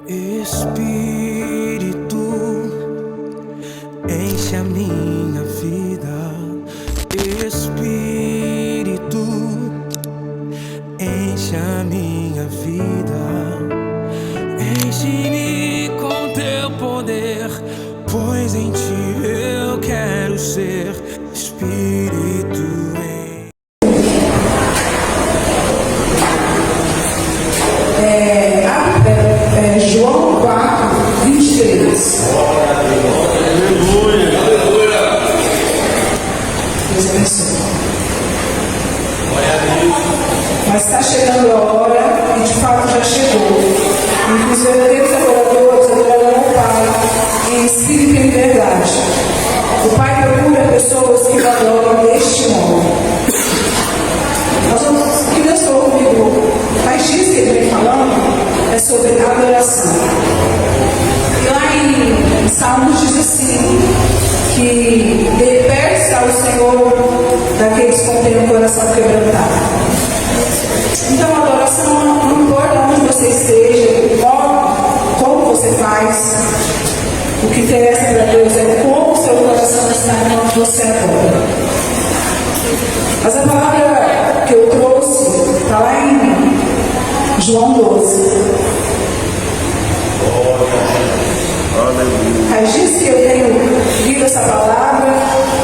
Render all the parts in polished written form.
Espírito, enche a minha vida. Espírito, enche a minha vida. Enche-me com teu poder, pois em ti eu quero ser. Espírito, João 4, 23. Aleluia. Deus abençoe. Mas está chegando a hora, e de fato já chegou, em que os verdadeiros adoradores adorarão o Pai em espírito e em verdade. O Pai procura pessoas que o adoram neste modo. O que Deus falou comigo, faz dias que ele vem falando, é sobre adoração. E lá em Salmos diz assim, que liberta o Senhor daqueles que têm o coração quebrantado. Então a adoração, não importa onde você esteja, como você faz, o que interessa para Deus é como o seu coração está enquanto você adora. Mas a palavra que eu trouxe está lá em João 12. Faz dias que eu tenho lido essa palavra,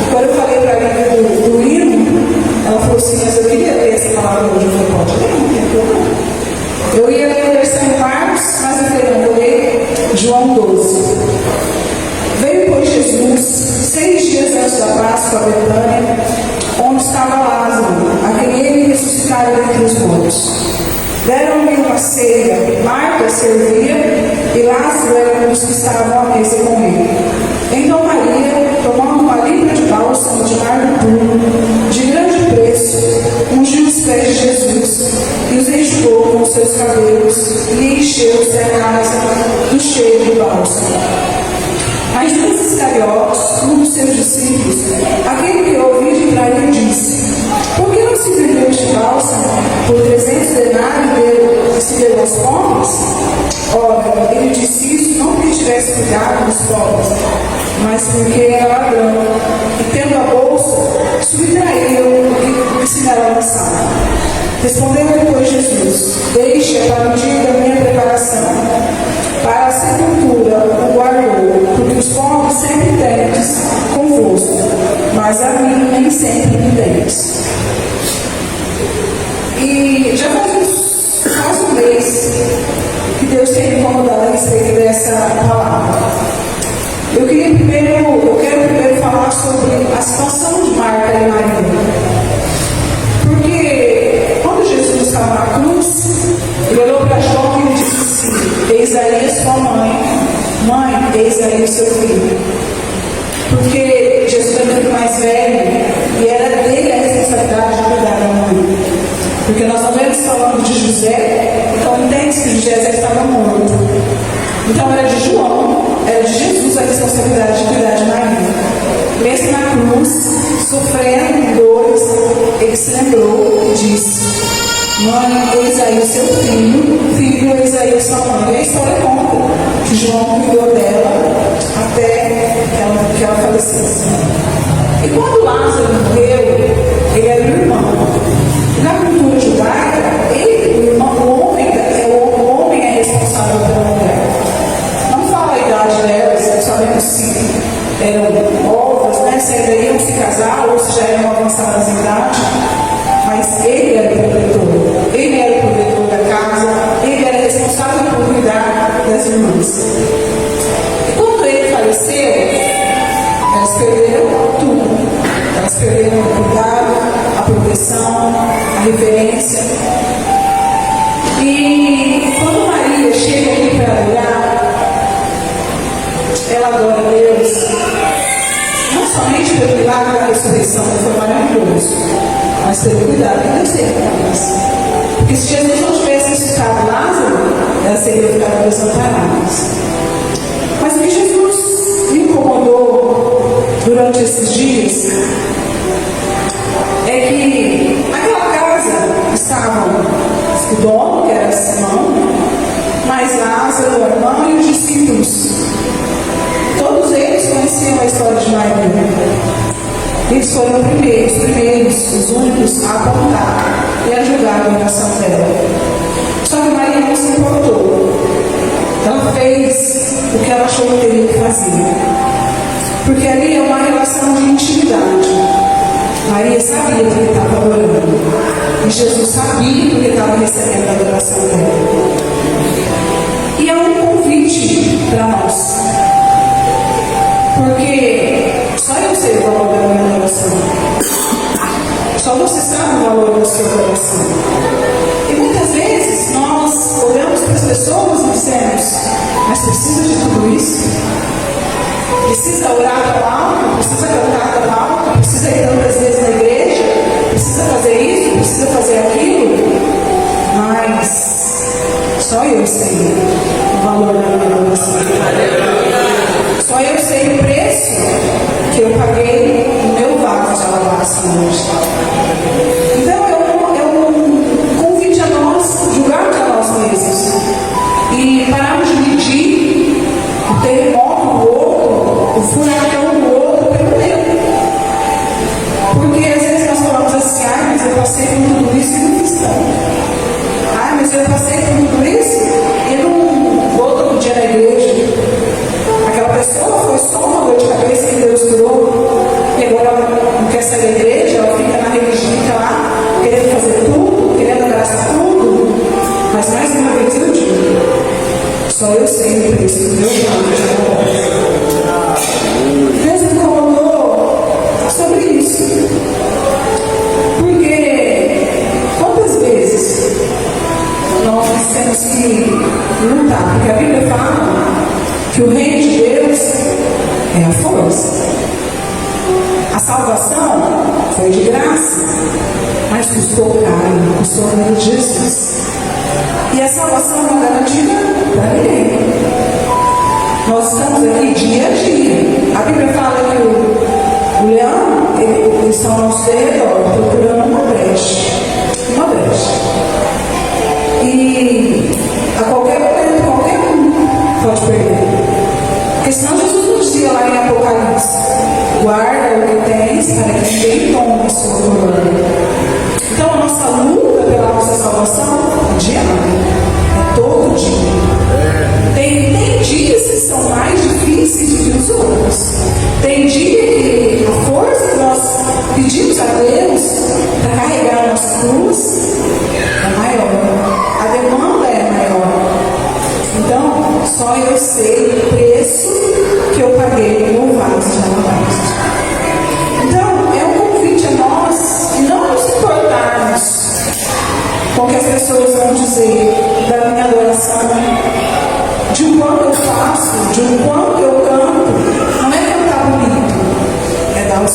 e quando eu falei para a Lívia do hino, ela falou assim, mas eu queria ler essa palavra hoje. Eu falei, pode ler, não tem problema. Eu ia ler a versão em Marcos, mas eu falei, não, vou ler João 12. Veio, pois, Jesus 6 dias antes da Páscoa a Betânia, onde estava Lázaro, a quem ele ressuscitara dentre os mortos. Deram-lhe uma ceia, Marta servia e Lázaro era um dos que estavam à mesa com ele. Então Maria, tomando uma libra de bálsamo de nardo puro, de grande preço, ungiu os pés de Jesus e os enxugou com os seus cabelos e encheu-se a casa do cheiro de bálsamo. Mas Judas Iscariotes, um dos seus discípulos, aquele que ouviu de trair, disse: por que não se vendeu este bálsamo por 300 denários e se deu aos pobres? Ora, ele disse isso não porque tivesse cuidado dos pobres, mas porque era ladrão, e tendo a bolsa, subtraiu o que se nela lançava. Respondeu depois Jesus: deixa para o dia da minha preparação. Para a sepultura o guardou, porque os pobres sempre tendes convosco, mas a mim nem sempre me tendes. E já faz um mês que Deus tem me incomodado a respeito dessa palavra. Eu quero primeiro falar sobre a situação de Marta e Maria. Porque quando Jesus estava na cruz, ele olhou para João e ele disse assim: eis aí a sua mãe, mãe, eis aí o seu filho. Porque Jesus era muito mais velho e era dele a responsabilidade de cuidar da mãe. Porque nós não vemos falando de José, então entende que José já estava morto. Então era de João, era de Jesus a responsabilidade de cuidar de Maria. Mesmo na cruz, sofrendo dores, ele se lembrou e disse: mãe, eis aí o seu filho, filho, eis aí a sua mãe. E a história conta que João cuidou dela até que ela falecesse. E quando Lázaro morreu, ele era o irmão. Na cultura judaica, o homem é responsável pela mulher. Não fala a idade delas, não sabemos se eram novas, né, se ainda iam se casar ou se já eram avançadas em idade, mas ele era o protetor. Ele era o protetor da casa, ele era responsável por cuidar das irmãs. E quando ele faleceu, elas perderam tudo. Elas perderam o cuidado, a proteção, a reverência. E quando Maria chega aqui para adorar, ela adora a Deus, não somente pelo milagre da ressurreição, que foi maravilhoso, mas pelo cuidado que Deus teve com elas. Porque se Jesus não tivesse ressuscitado Lázaro, elas teriam ficado desamparadas. Mas o que Jesus me incomodou durante esses dias é que aquela casa estava o dono, que era Simão, mas lá Lázaro, a irmã e os discípulos. Todos eles conheciam a história de Maria. Eles foram os primeiros, os únicos a apontar e a julgar a oração dela. Só que Maria não se importou. Ela fez o que ela achou que teria que fazer. Porque ali é uma relação de intimidade. Maria sabia do que estava adorando. E Jesus sabia do que estava recebendo a adoração dela. E é um convite para nós. Porque só eu sei o valor da minha adoração. Só você sabe o valor da sua adoração. E muitas vezes nós olhamos para as pessoas e dizemos: mas precisa de tudo isso? Precisa orar tão alto? Precisa cantar tão alto? Precisa ir tantas vezes na igreja? Precisa fazer isso? Precisa fazer aquilo? Mas só eu sei o valor da minha adoração. Só eu sei o preço que eu paguei no meu vaso de alabastro hoje. Então é um convite a nós julgarmos a nós mesmos e pararmos de medir o terremoto do outro, o furacão do outro pelo meu. Porque às vezes nós falamos assim: ai, mas eu passei por tudo isso e não fiz tanto. Ai, mas eu passei por tudo isso e eu não vou todo dia na igreja. Aquela pessoa foi só uma dor de cabeça que Deus curou, e agora ela não quer sair da igreja, ela fica na religião lá, querendo fazer tudo, querendo gastar tudo. Mas mais uma vez eu digo: só eu sei o preço do meu pai. Deus me incomodou sobre isso. Porque quantas vezes nós temos que lutar? Porque a Bíblia fala que o reino de Deus é a força. A salvação foi de graça, mas custou caro, custou o nome de Jesus. E a salvação não é garantida para ninguém. Nós estamos aqui dia a dia. A Bíblia fala que o leão, eles estão ao nosso redor, procurando uma brecha. Uma brecha. E a qualquer momento, qualquer um pode perder. Porque senão Jesus não dizia lá em Apocalipse: guarda o que tens para que ninguém tome a sua coroa. Então a nossa luta pela nossa salvação é diária, é todo dia. Tem dias que são mais difíceis do que os outros. Tem dia que a força que nós pedimos a Deus para carregar a nossa cruz é maior, a demanda é maior. Então, só eu sei o preço que eu paguei no vaso de alabastro. Então, é um convite a nós e não nos importarmos com o que as pessoas vão dizer da minha adoração, de o quanto eu faço, de o quanto eu canto. Não é cantar bonito, é dar o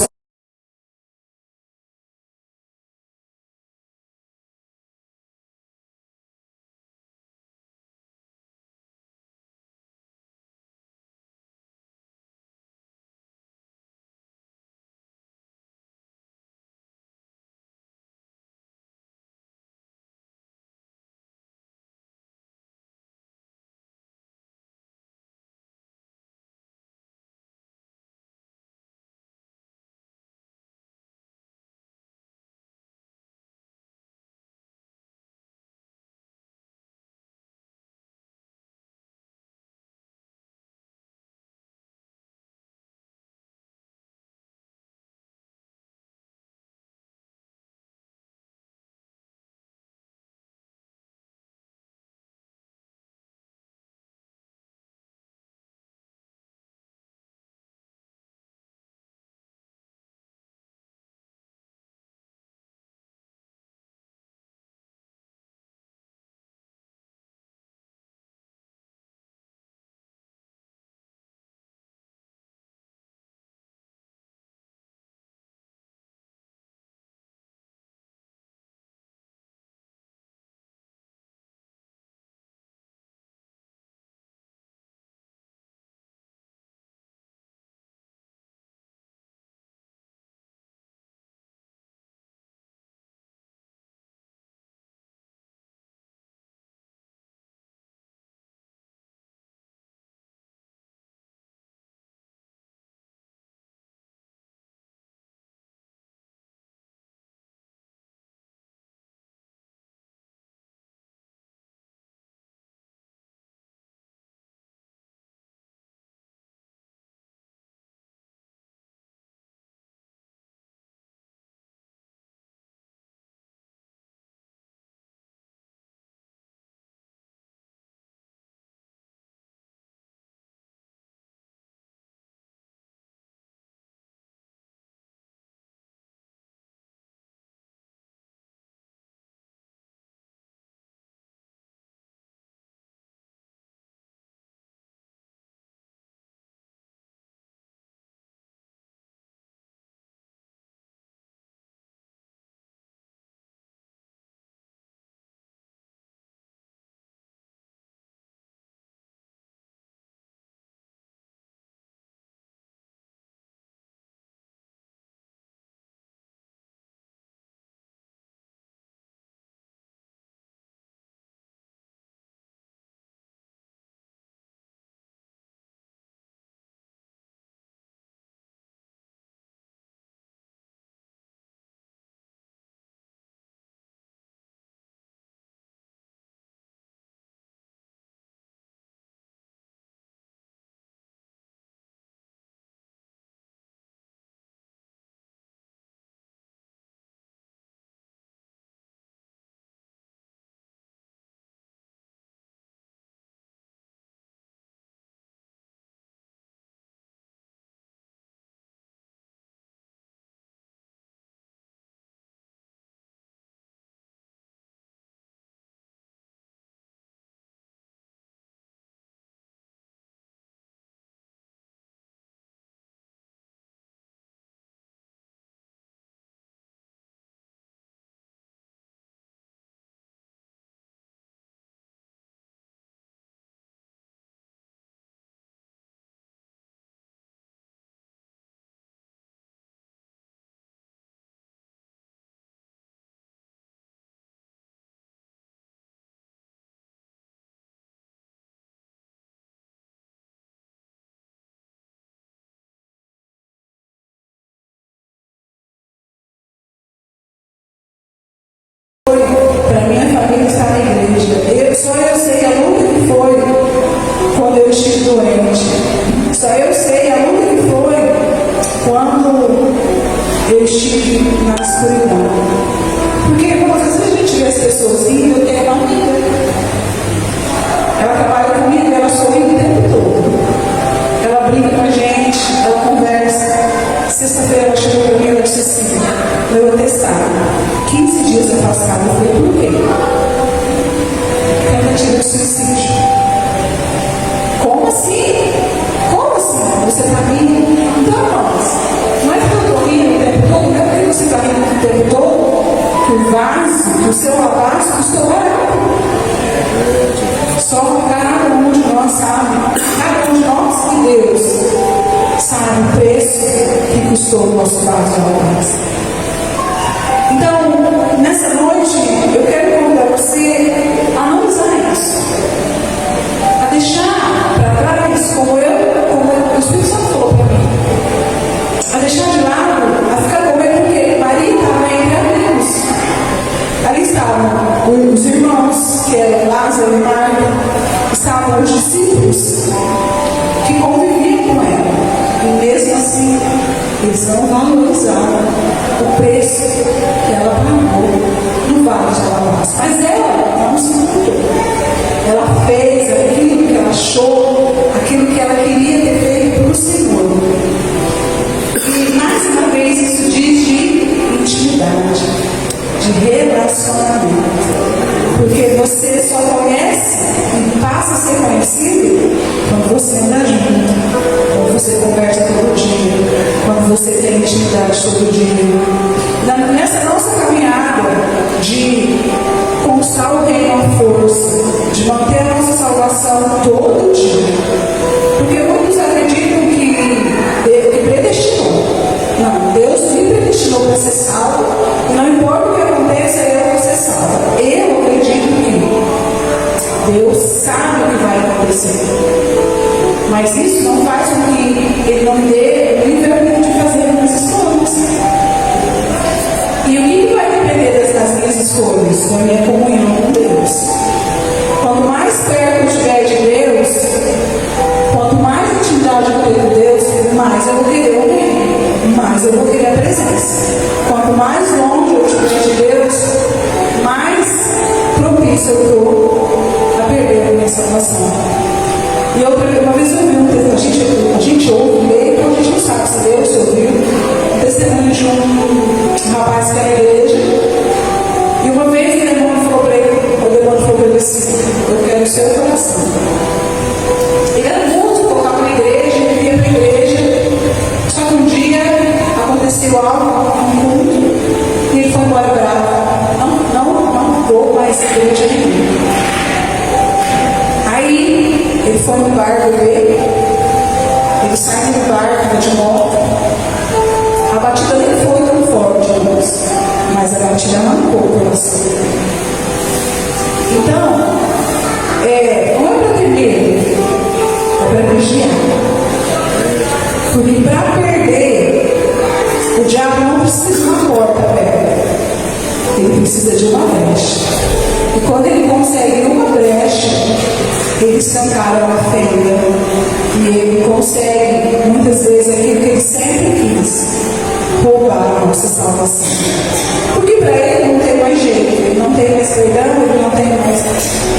doente. Só eu sei a luta que foi quando eu estive na escuridão. Porque, irmãos, às vezes a gente vê as pessoas indo, eu tenho uma amiga. Ela trabalha comigo e ela sorri o tempo todo. Ela brinca com a gente, ela conversa. Sexta-feira ela chegou para mim e ela disse assim: meu atestado, 15 dias afastado. Eu falei: por quê? Tentativa de suicídio. Como assim? Como assim? Você está rindo? Então, irmãos, não é porque eu estou rindo o tempo todo, não é porque você está rindo o tempo todo, que o vaso, que o seu vaso custou barato. Só cada um de nós sabe, cada um de nós e Deus sabe o preço que custou o nosso vaso de alabança. Então, nessa noite, eu quero convidar você a analisar isso, a deixar para trás, como o Espírito Santo falou para mim, a deixar de lado, a ficar com medo, porque Maria estava entre amigos. Ali estavam os irmãos, que eram Lázaro e Marta, estavam os discípulos que conviviam com ela. E mesmo assim, eles não valorizaram o preço que ela pagou no vale de alabança. Mas ela não se mudou. Ela fez aquilo que ela achou, aquilo que ela queria ter feito para o Senhor. E mais uma vez isso diz de intimidade, de relacionamento. Porque você só conhece e passa a ser conhecido quando você anda junto, quando você conversa todo dia, quando você tem intimidade todo dia. Nessa nossa caminhada de conquistar o reino à força, de manter a nossa salvação todo dia. Porque muitos acreditam que Deus predestinou. Não, Deus me predestinou para ser salvo, e não importa o que aconteça, eu vou ser salvo. Eu acredito que Deus sabe o que vai acontecer. Mas isso não faz com que Ele não dê o livre-arbítrio de fazer as minhas escolhas. E o que vai depender das minhas escolhas? Da minha comunhão com Deus. Quanto mais perto eu estiver de Deus, quanto mais intimidade eu ter com Deus, mais eu vou querer o reino, mais eu vou querer a presença. Quanto mais longe eu estiver de Deus, mais propício eu estou a perder a minha salvação. E uma vez eu ouvi um texto, a gente ouve, lê, então a gente não sabe se Deus ouviu, um testemunho de um rapaz que era na igreja. E uma vez o demônio falou para ele assim: eu quero o seu coração. Ele era músico, tocava na igreja, ele ia para a igreja. Só que um dia aconteceu algo muito e ele foi embora bravo. Não vou mais à igreja nenhuma. Aí ele foi no bar beber, ele saiu do bar de moto. A batida nem foi tão forte, mas a batida marcou o coração. Então, não é para ter medo, é para vigiar. Porque para perder, o diabo não precisa de uma porta aberta, ele precisa de uma brecha. E quando ele consegue uma brecha, ele escancara uma fenda e ele consegue, muitas vezes, aquilo que ele sempre quis: roubar a nossa salvação. Porque para ele não tem mais jeito, ele não tem mais perdão, ele não tem mais.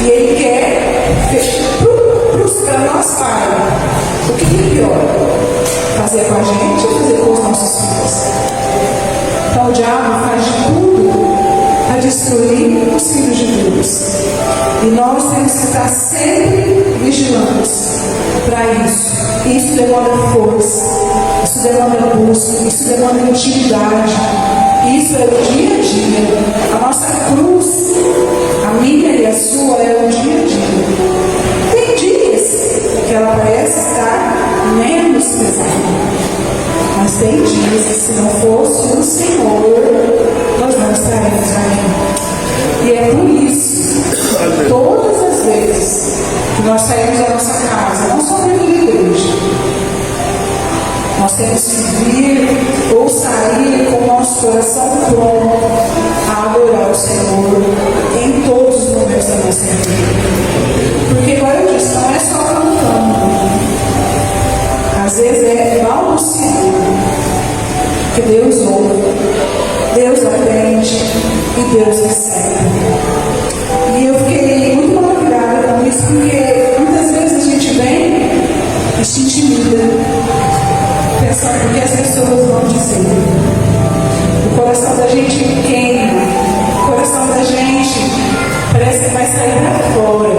E ele quer, para nós, Pai, o que é pior? Fazer com a gente ou fazer com os nossos filhos? Então o diabo faz de tudo para destruir os filhos de Deus. E nós temos que estar sempre vigilantes para isso. Isso demanda força, isso demanda busca, isso demanda intimidade. Isso é o dia a dia. A nossa cruz, a minha e a sua, é o dia a dia. Tem dias que ela parece estar menos pesada, mas tem dias que, se não fosse o Senhor, nós não estaremos aí. E é por isso, todas as vezes que nós saímos da nossa casa, não só dentro da igreja, nós temos que vir ou sair com o nosso coração pronto a adorar o Senhor em todos os momentos da nossa vida. Porque, agora eu disse, não é só cantando, vezes é balbuciado, que Deus ouve, Deus atende e Deus recebe. E eu fiquei muito maravilhada com isso, porque muitas vezes a gente vem e se intimida, pensando o que as pessoas vão dizer. O coração da gente queima, o coração da gente parece que vai sair para fora,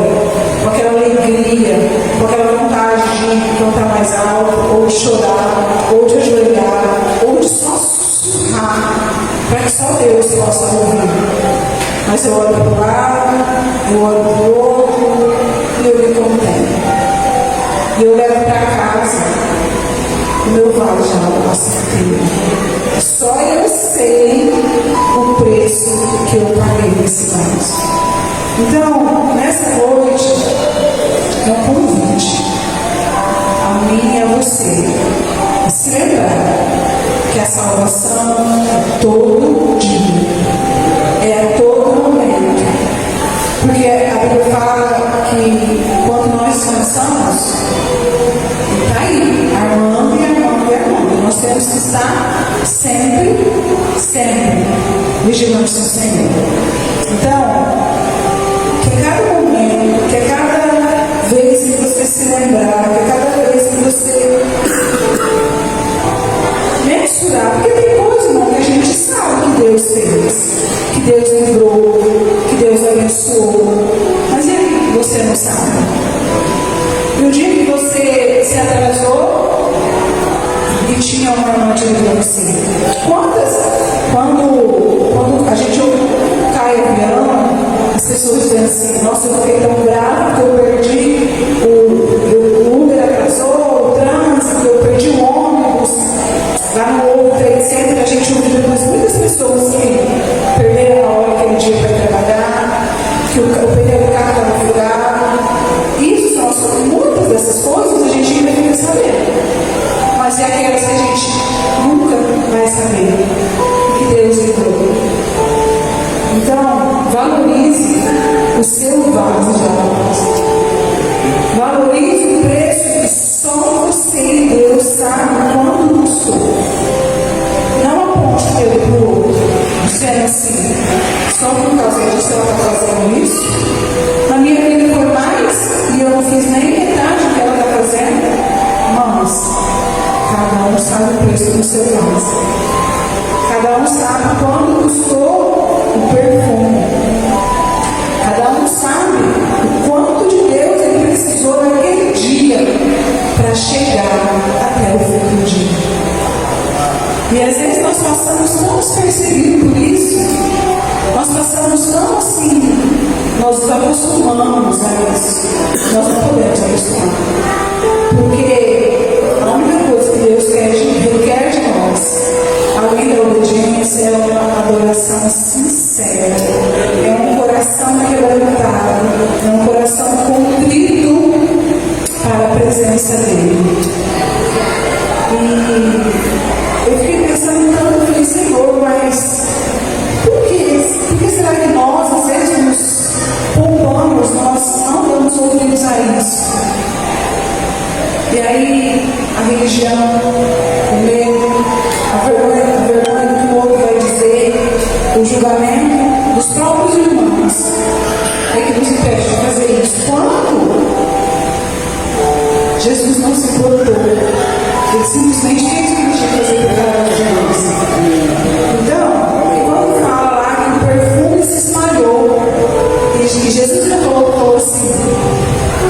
com aquela alegria, com aquela vontade de cantar mais alto, ou de chorar, ou de ajoelhar, ou de só sussurrar, para que só Deus possa ouvir. Mas eu olho para o lado, eu olho para o outro, e eu me contento. E eu levo para casa o meu vale de água aceiteiro. Só eu sei o preço que eu paguei nesse vaso. Então, nessa noite, é um convite a mim e a você a se lembrar que a salvação é todo dia, é a todo momento. Porque a Bíblia fala que quando nós cansamos, está aí, armando e armando e armando. Nós temos que estar sempre vigilantes no Senhor. Então, que a cada momento, que a cada vez que você se lembrar, que a cada vez que você mensurar, porque tem coisa, irmão, que a gente sabe que Deus fez, que Deus livrou, que Deus abençoou, mas e aí você não sabe? E o dia que você se atrasou e tinha uma armadilha para você, quando a gente cai no avião, as pessoas dizem assim: nossa, eu fiquei tão grave porque eu perdi o Uber atrasou, o trânsito, eu perdi o ônibus lá no outro, etc. A gente ouviu depois muitas pessoas que perderam a hora aquele dia para trabalhar, que o pneu do carro estava furado. Isso são muitas dessas coisas a gente ainda fica sabendo, mas é aquelas que a gente nunca vai saber que Deus livrou. Então, valorize o seu vaso de água. Valorize o preço que só você e Deus sabem quanto custou. Não aponte o dedo para o outro, dizendo assim: só por causa disso ela está fazendo isso. Na minha vida foi mais e eu não fiz nem metade do que ela está fazendo. Mas cada um sabe o preço do seu vaso. Cada um sabe quanto custou o perfume. Cada um sabe o quanto de Deus ele precisou naquele dia para chegar até o fim do dia. E às vezes nós passamos tão despercebidos por isso, nós passamos tão assim, nós nos acostumamos a isso. Nós não podemos acostumar. Porque a única coisa que Deus requer de nós, além da obediência, é uma adoração sincera, é um coração quebrantado, é um coração contrito para a presença dele. E eu fiquei pensando tanto, eu falei: Senhor, mas por que será que nós às vezes nos poupamos, nós não damos ouvidos a isso? E aí a religião, o medo, a vergonha que o outro vai dizer, o julgamento dos próprios irmãos é que nos impede de fazer isso. Quando Jesus não se importou, ele simplesmente fez o que tinha que fazer para cada um de nós. Então, quando fala lá que o perfume se espalhou, e Jesus falou assim: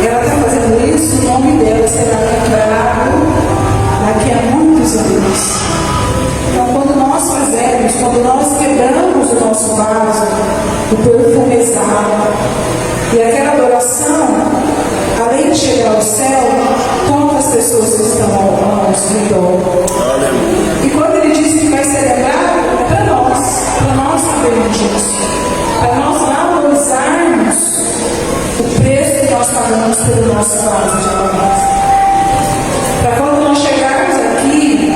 ela está fazendo isso, o nome dela será lembrado daqui a muitos anos. Então, quando nós fazemos, quando nós quebramos o nosso vaso, o perfume exala, e aquela adoração, além de chegar ao céu, toca as pessoas que estão ao nosso redor. E quando ele diz que vai ser lembrado, é para nós sabermos disso, para nós valorizarmos o preço que nós pagamos pelo nosso vaso de alabança. Para quando nós chegarmos aqui,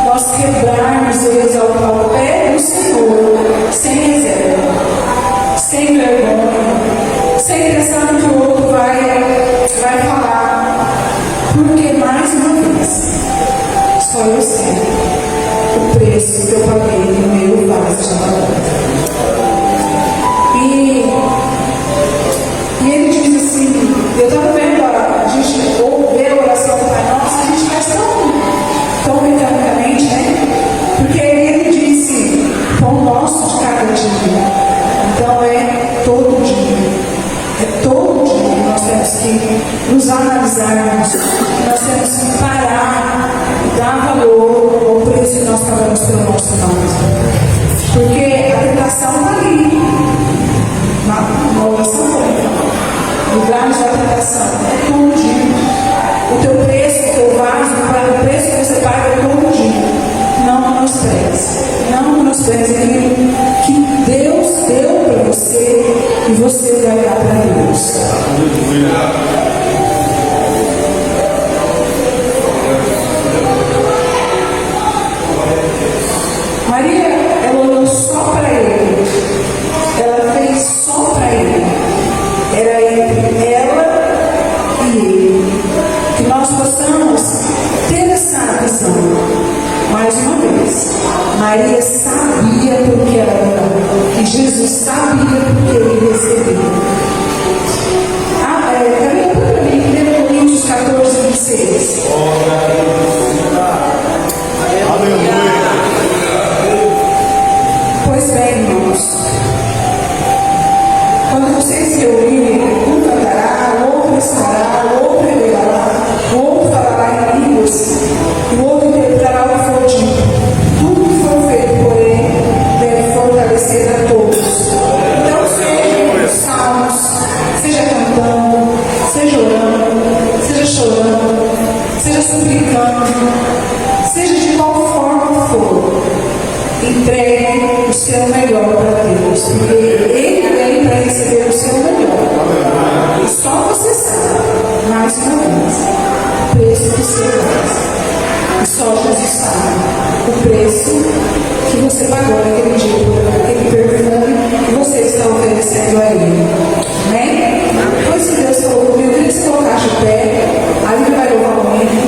nós quebrarmos e exaltar o pé do Senhor, sem reserva, sem vergonha, sem pensar no que o outro vai falar. Porque, mais uma vez, Só eu sei o preço que eu paguei no meu vaso de lavanda. E ele diz assim, eu estava vendo a gente ouvir a oração do Pai Nosso, a gente faz tão mecanicamente, né? Porque ele disse, pão nosso de cada dia. Então é todo dia. É todo dia. Nós temos que nos analisarmos, nós temos que parar e dar valor ao preço que nós pagamos pelo nosso nome. Porque a tentação está ali. Na oração também. Livrarmos da tentação. É todo dia. O teu preço, o teu vaso, o preço que você paga é todo dia. Não menospreze. Não menospreze aquilo que Deus deu para você e você vai dar para Deus. Maria, ela olhou só para ele. Ela fez só para ele. Era entre ela e ele. Que nós possamos ter essa visão. Mais uma vez, Maria sabia porque ela orava. E Jesus sabia porque ele recebeu. Caminha para mim, 1 Coríntios 14, 26. Pois bem, irmãos, quando vocês se ouvirem, um cantará, o outro estará, o outro revelará, o outro falará em línguas, o outro interpretará o que for dito. Tudo que for feito, porém, deve fortalecer a todos. Então, seja salmos, seja cantando, seja orando, seja chorando, seja suplicando, seja de qual forma for, entregue o seu melhor para Deus, porque Ele vem para receber o seu melhor. E só você sabe, mais uma vez, o preço que você faz. E só Jesus sabe o preço que você pagou naquele dia por aquele perfume que você está oferecendo a Ele. Amém? Pois se Deus falou comigo, eu queria que você colocasse o pé, aí ele vai louvar o hino.